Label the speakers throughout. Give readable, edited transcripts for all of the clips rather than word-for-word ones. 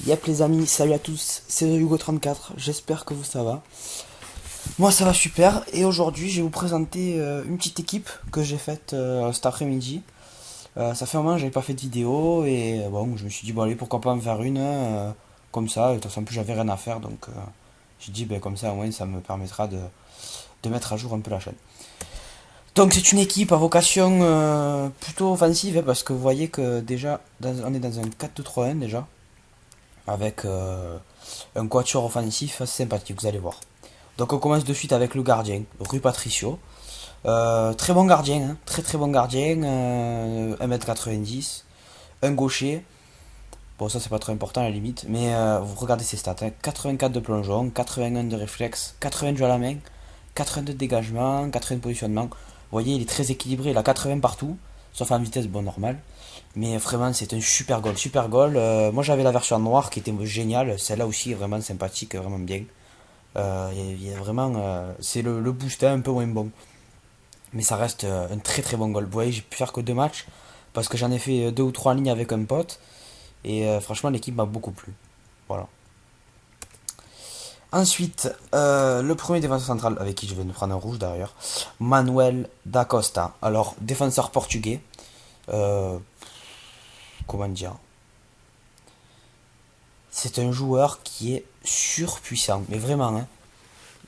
Speaker 1: Yep les amis, salut à tous, c'est Hugo34, j'espère que vous ça va. Moi ça va super, et aujourd'hui je vais vous présenter une petite équipe que j'ai faite cet après-midi. Ça fait un moment que j'avais pas fait de vidéo, et bon, je me suis dit bon allez pourquoi pas en faire une, comme ça, et de toute façon en plus j'avais rien à faire, donc j'ai dit ben comme ça au moins ça me permettra de mettre à jour un peu la chaîne. Donc c'est une équipe à vocation plutôt offensive, hein, parce que vous voyez que déjà on est dans un 4-2-3-1 déjà, avec un quatuor offensif assez sympathique, vous allez voir. Donc on commence de suite avec le gardien, Rui Patricio. Très bon gardien, hein, très très bon gardien, 1m90, un gaucher. Bon ça c'est pas très important à la limite, mais vous regardez ses stats, hein, 84 de plongeon, 81 de réflexe, 80 de jeu à la main, 82 de dégagement, 80 de positionnement. Vous voyez il est très équilibré, il a 80 partout, sauf en vitesse bon normal. Mais vraiment c'est un super goal, super goal. Moi j'avais la version noire qui était géniale, celle-là aussi est vraiment sympathique, vraiment bien. Il y a vraiment, c'est le boost un peu moins bon. Mais ça reste un très très bon goal. Vous voyez, j'ai pu faire que deux matchs parce que j'en ai fait deux ou trois en ligne avec un pote. Et franchement, l'équipe m'a beaucoup plu. Voilà. Ensuite, le premier défenseur central avec qui je vais nous prendre un rouge d'ailleurs, Manuel da Costa. Alors, défenseur portugais. Euh, comment dire? C'est un joueur qui est surpuissant. Mais vraiment, hein.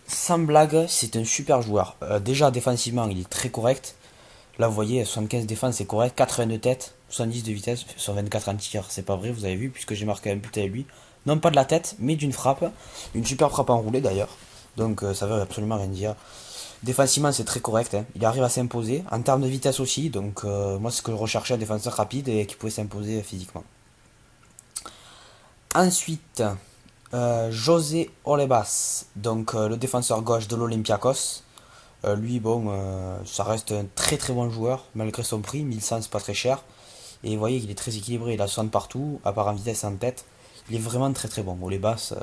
Speaker 1: Sans blague, c'est un super joueur. Déjà, défensivement, il est très correct. Là, vous voyez, 75 défense, c'est correct. 80 de tête, 70 de vitesse, sur 24 en tir. C'est pas vrai, vous avez vu, puisque j'ai marqué un but avec lui. Non pas de la tête, mais d'une frappe. Une super frappe enroulée d'ailleurs. Donc ça veut absolument rien dire. Défensivement, c'est très correct, hein. Il arrive à s'imposer. En termes de vitesse aussi. Donc moi, c'est ce que je recherchais, un défenseur rapide et qui pouvait s'imposer physiquement. Ensuite, José Olebas. Donc le défenseur gauche de l'Olympiakos. Lui, bon, ça reste un très très bon joueur, malgré son prix. 1100, c'est pas très cher. Et vous voyez qu'il est très équilibré, il a 60 partout, à part en vitesse et en tête. Il est vraiment très très bon. Bon, les basses,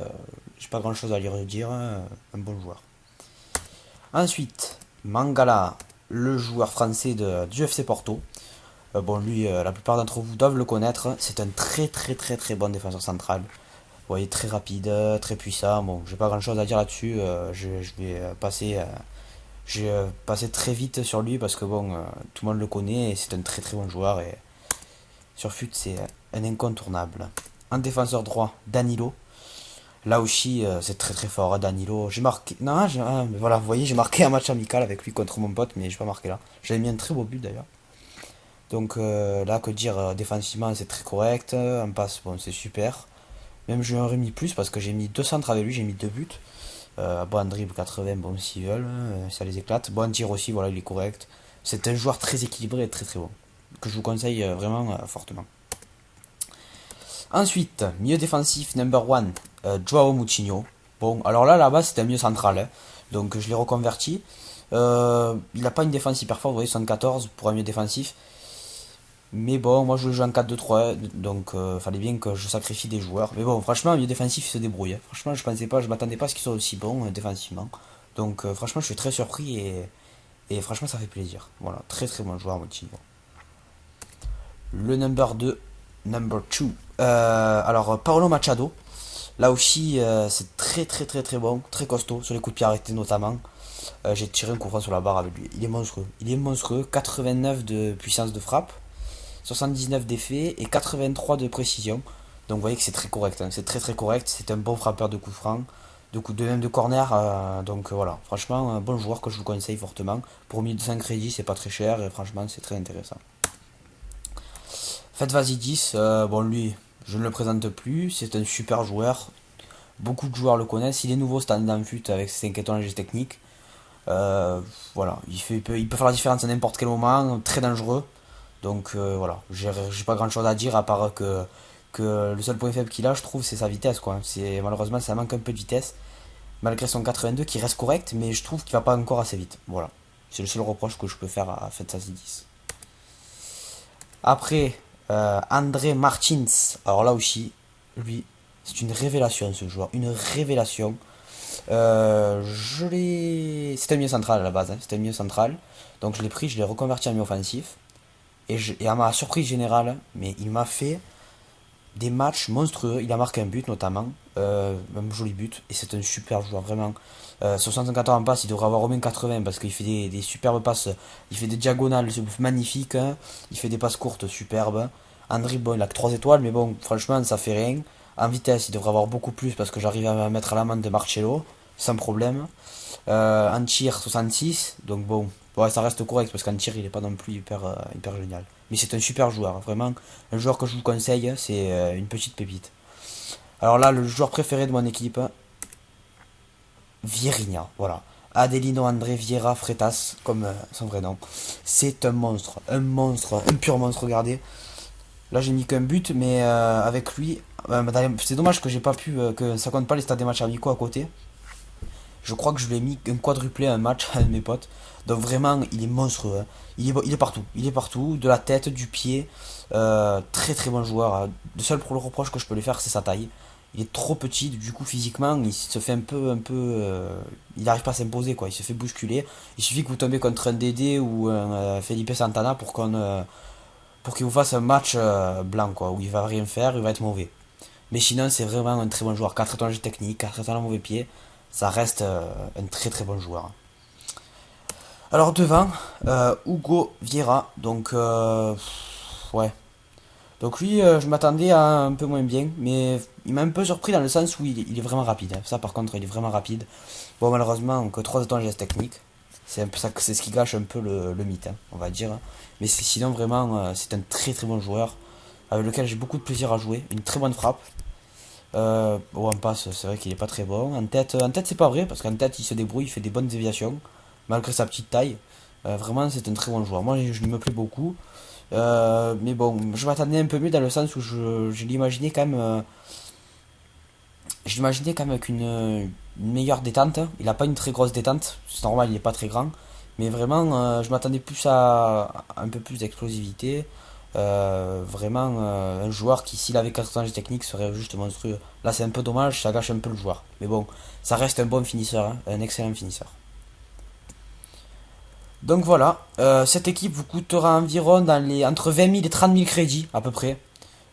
Speaker 1: j'ai pas grand chose à lui redire, hein, un bon joueur. Ensuite, Mangala, le joueur français du FC Porto. Bon, lui, la plupart d'entre vous doivent le connaître. C'est un très très très très bon défenseur central. Vous voyez, très rapide, très puissant. Bon, j'ai pas grand chose à dire là-dessus. Je vais passer. J'ai passé très vite sur lui parce que bon, tout le monde le connaît et c'est un très très bon joueur et sur FUT c'est un incontournable. En défenseur droit, Danilo. Là aussi c'est très très fort, hein, Danilo. J'ai marqué, non, mais voilà, vous voyez, j'ai marqué un match amical avec lui contre mon pote, mais j'ai pas marqué là. J'avais mis un très beau but d'ailleurs. Donc là, que dire, défensivement c'est très correct, en passe, bon, c'est super. Même je lui aurais mis plus parce que j'ai mis deux centres avec lui, j'ai mis deux buts. Bon, en dribble 80, bon, s'ils veulent, ça les éclate. Bon, en tir aussi, voilà, il est correct. C'est un joueur très équilibré et très très bon. Que je vous conseille vraiment fortement. Ensuite, milieu défensif number one, Joao Moutinho. Bon, alors là, là-bas, c'était un milieu central, hein. Donc je l'ai reconverti. Il n'a pas une défense hyper forte, vous voyez, 74 pour un milieu défensif. Mais bon, moi je joue en 4-2-3, donc fallait bien que je sacrifie des joueurs. Mais bon, franchement, un milieu défensif il se débrouille, hein. Franchement, je m'attendais pas à ce qu'il soit aussi bon défensivement. Donc franchement, je suis très surpris et franchement, ça fait plaisir. Voilà, très très bon joueur, Moutinho. Le number 2, number 2. Alors, Paolo Machado. Là aussi, c'est très très très très bon, très costaud, sur les coups de pied arrêtés notamment. J'ai tiré un coup franc sur la barre avec lui. Il est monstrueux. Il est monstrueux. 89 de puissance de frappe. 79 d'effet et 83 de précision. Donc vous voyez que c'est très correct, hein. C'est très très correct. C'est un bon frappeur de coups francs, de coups de même de corner. Donc voilà, franchement, un bon joueur que je vous conseille fortement. Pour 1500 crédits, c'est pas très cher et franchement, c'est très intéressant. Faites vas-y 10. Bon, lui, je ne le présente plus. C'est un super joueur. Beaucoup de joueurs le connaissent. Il est nouveau cette année dans le fut avec ses 5 étoiles en technique. Voilà, il peut faire la différence à n'importe quel moment. Très dangereux. Donc voilà, j'ai pas grand chose à dire à part que le seul point faible qu'il a, je trouve, c'est sa vitesse quoi. C'est malheureusement ça manque un peu de vitesse malgré son 82 qui reste correct, mais je trouve qu'il va pas encore assez vite. Voilà, c'est le seul reproche que je peux faire à Fetsasi 10. Après André Martins, alors là aussi, lui, c'est une révélation ce joueur, une révélation. C'est un milieu central à la base, hein. C'est un milieu central, donc je l'ai pris, je l'ai reconverti en milieu offensif. Et à ma surprise générale, mais il m'a fait des matchs monstrueux. Il a marqué un but notamment, un joli but, et c'est un super joueur vraiment. 74 en passe, il devrait avoir au moins 80 parce qu'il fait des superbes passes, il fait des diagonales magnifiques, hein. Il fait des passes courtes superbes. En dribble, bon, il a que 3 étoiles, mais bon, franchement, ça fait rien. En vitesse, il devrait avoir beaucoup plus parce que j'arrive à mettre à l'amende de Marcello, sans problème. En tir, 66, donc bon, ouais, ça reste correct parce qu'en tir, il est pas non plus hyper génial. Mais c'est un super joueur, vraiment, un joueur que je vous conseille, c'est une petite pépite. Alors là, le joueur préféré de mon équipe, Vieirinha, voilà. Adelino André Vieira Freitas, comme son vrai nom. C'est un monstre, un pur monstre, regardez. Là, j'ai mis qu'un but, mais avec lui, c'est dommage que j'ai pas pu, que ça compte pas les stades des matchs amicaux à côté. Je crois que je lui ai mis un quadruplé à un match avec mes potes. Donc vraiment, il est monstrueux, hein. Il est partout. Il est partout, de la tête, du pied. Très très bon joueur, hein. Le seul pour le reproche que je peux lui faire, c'est sa taille. Il est trop petit, du coup physiquement, il se fait il n'arrive pas à s'imposer quoi. Il se fait bousculer. Il suffit que vous tombez contre un Dédé ou un Felipe Santana pour qu'il vous fasse un match blanc quoi, où il va rien faire, il va être mauvais. Mais sinon, c'est vraiment un très bon joueur. 4 étoiles de technique, 4 étoiles de mauvais pied. Ça reste un très très bon joueur. Alors devant, Hugo Vieira. Donc, ouais. Donc lui, je m'attendais à un peu moins bien. Mais il m'a un peu surpris dans le sens où il est vraiment rapide, hein. Ça par contre, il est vraiment rapide. Bon, malheureusement, que 3 étoiles de geste technique. C'est un peu ça, c'est ce qui gâche un peu le mythe, hein, on va dire. Mais sinon, vraiment, c'est un très très bon joueur. Avec lequel j'ai beaucoup de plaisir à jouer. Une très bonne frappe. Bon, en passe, c'est vrai qu'il est pas très bon. En tête c'est pas vrai, parce qu'en tête, il se débrouille, il fait des bonnes déviations, malgré sa petite taille. Vraiment, c'est un très bon joueur. Moi, je me plais beaucoup. Mais bon, je m'attendais un peu mieux dans le sens où je l'imaginais quand même. Je l'imaginais quand même avec une meilleure détente. Il a pas une très grosse détente, c'est normal, il est pas très grand. Mais vraiment, je m'attendais plus à un peu plus d'explosivité. Vraiment, un joueur qui, s'il avait 4 ans de technique, serait juste monstrueux. Là, c'est un peu dommage, ça gâche un peu le joueur. Mais bon, ça reste un bon finisseur, hein, un excellent finisseur. Donc voilà, cette équipe vous coûtera environ entre 20 000 et 30 000 crédits à peu près.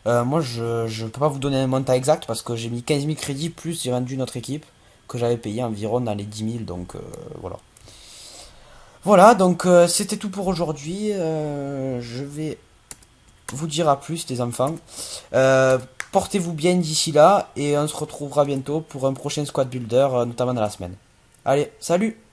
Speaker 1: Moi, je peux pas vous donner un montant exact parce que j'ai mis 15 000 crédits plus j'ai vendu notre équipe que j'avais payé environ dans les 10 000. Donc voilà. Voilà, donc c'était tout pour aujourd'hui. Je vais vous dire à plus, les enfants. Euh, Portez-vous bien d'ici là et on se retrouvera bientôt pour un prochain squad builder, notamment dans la semaine. Allez, salut!